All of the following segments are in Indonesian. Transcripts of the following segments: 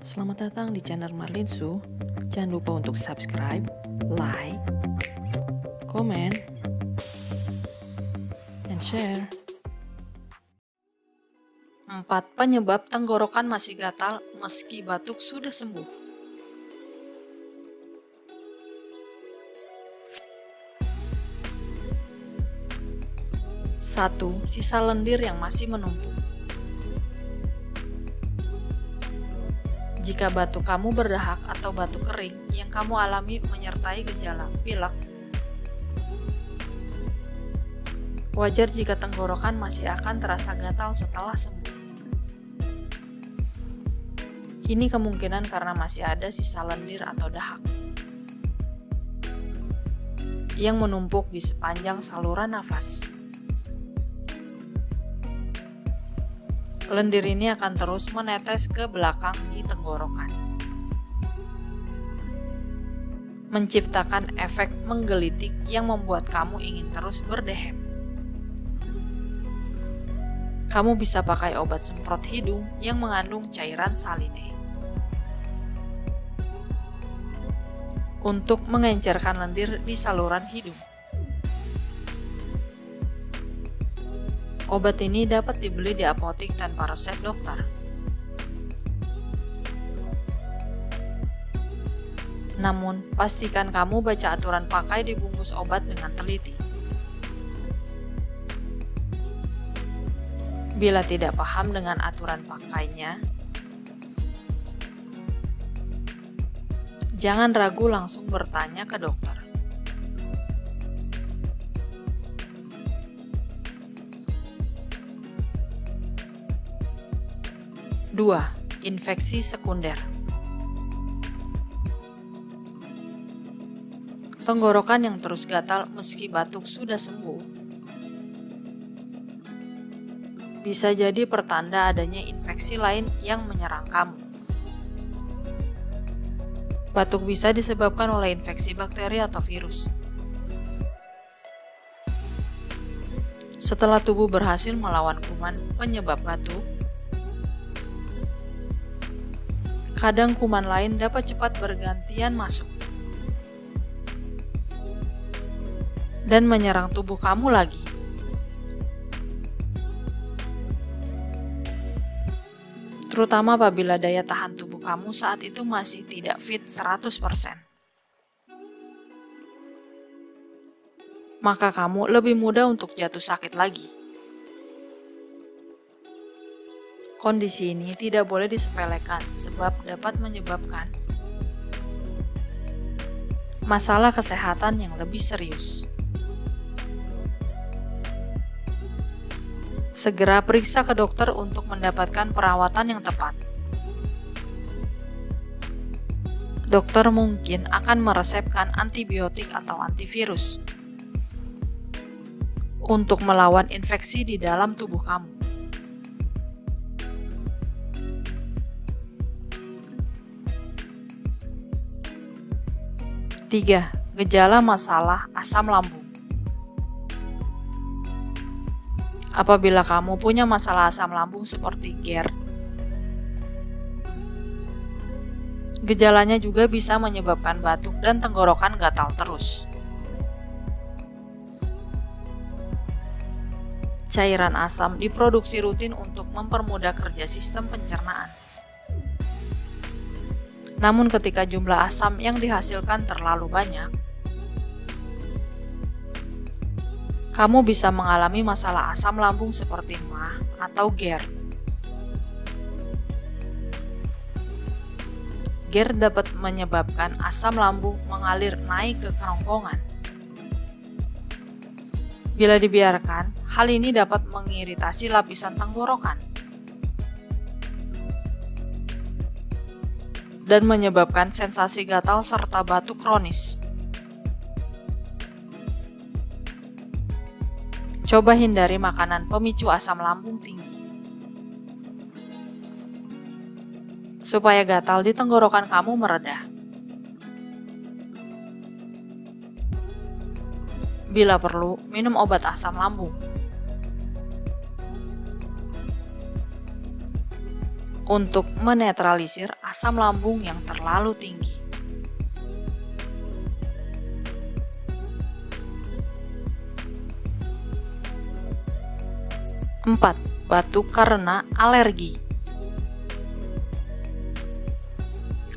Selamat datang di channel Marlin Su. Jangan lupa untuk subscribe, like, komen, and share. 4 penyebab tenggorokan masih gatal meski batuk sudah sembuh. 1. Sisa lendir yang masih menumpuk. Jika batuk kamu berdahak atau batuk kering yang kamu alami menyertai gejala pilek, wajar jika tenggorokan masih akan terasa gatal setelah sembuh. Ini kemungkinan karena masih ada sisa lendir atau dahak yang menumpuk di sepanjang saluran nafas. Lendir ini akan terus menetes ke belakang di tenggorokan, menciptakan efek menggelitik yang membuat kamu ingin terus berdehem. Kamu bisa pakai obat semprot hidung yang mengandung cairan saline untuk mengencerkan lendir di saluran hidung. Obat ini dapat dibeli di apotik tanpa resep dokter. Namun, pastikan kamu baca aturan pakai di bungkus obat dengan teliti. Bila tidak paham dengan aturan pakainya, jangan ragu langsung bertanya ke dokter. 2. Infeksi sekunder. Tenggorokan yang terus gatal meski batuk sudah sembuh bisa jadi pertanda adanya infeksi lain yang menyerang kamu. Batuk bisa disebabkan oleh infeksi bakteri atau virus. Setelah tubuh berhasil melawan kuman penyebab batuk, kadang kuman lain dapat cepat bergantian masuk dan menyerang tubuh kamu lagi. Terutama apabila daya tahan tubuh kamu saat itu masih tidak fit 100%. Maka kamu lebih mudah untuk jatuh sakit lagi. Kondisi ini tidak boleh disepelekan sebab dapat menyebabkan masalah kesehatan yang lebih serius. Segera periksa ke dokter untuk mendapatkan perawatan yang tepat. Dokter mungkin akan meresepkan antibiotik atau antivirus untuk melawan infeksi di dalam tubuh kamu. 3. Gejala masalah asam lambung. Apabila kamu punya masalah asam lambung seperti GERD, gejalanya juga bisa menyebabkan batuk dan tenggorokan gatal terus. Cairan asam diproduksi rutin untuk mempermudah kerja sistem pencernaan. Namun ketika jumlah asam yang dihasilkan terlalu banyak, kamu bisa mengalami masalah asam lambung seperti MAH atau GERD. GERD dapat menyebabkan asam lambung mengalir naik ke kerongkongan. Bila dibiarkan, hal ini dapat mengiritasi lapisan tenggorokan dan menyebabkan sensasi gatal serta batuk kronis. Coba hindari makanan pemicu asam lambung tinggi, supaya gatal di tenggorokan kamu mereda. Bila perlu, minum obat asam lambung. untuk menetralisir asam lambung yang terlalu tinggi. 4. Batuk karena alergi.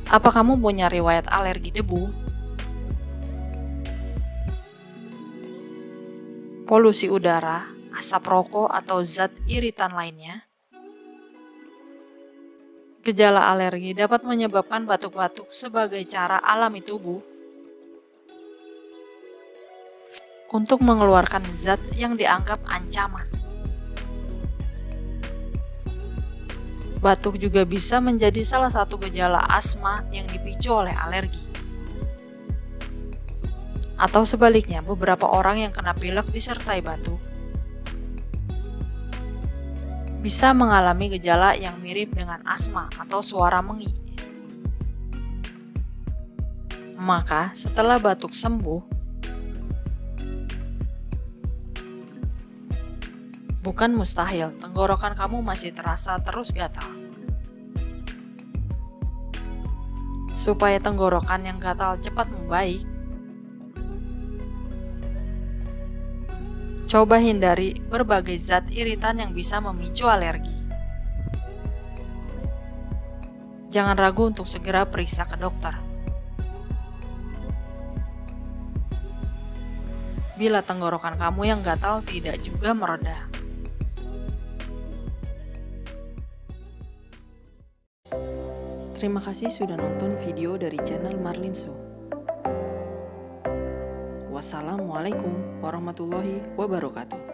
Apa kamu punya riwayat alergi debu? Polusi udara, asap rokok, atau zat iritan lainnya? Gejala alergi dapat menyebabkan batuk-batuk sebagai cara alami tubuh untuk mengeluarkan zat yang dianggap ancaman. Batuk juga bisa menjadi salah satu gejala asma yang dipicu oleh alergi. Atau sebaliknya, beberapa orang yang kena pilek disertai batuk bisa mengalami gejala yang mirip dengan asma atau suara mengi. Maka, setelah batuk sembuh, bukan mustahil tenggorokan kamu masih terasa terus gatal. Supaya tenggorokan yang gatal cepat membaik, coba hindari berbagai zat iritan yang bisa memicu alergi. Jangan ragu untuk segera periksa ke dokter. Bila tenggorokan kamu yang gatal tidak juga mereda. Terima kasih sudah nonton video dari channel Marlin Su. Wassalamualaikum warahmatullahi wabarakatuh.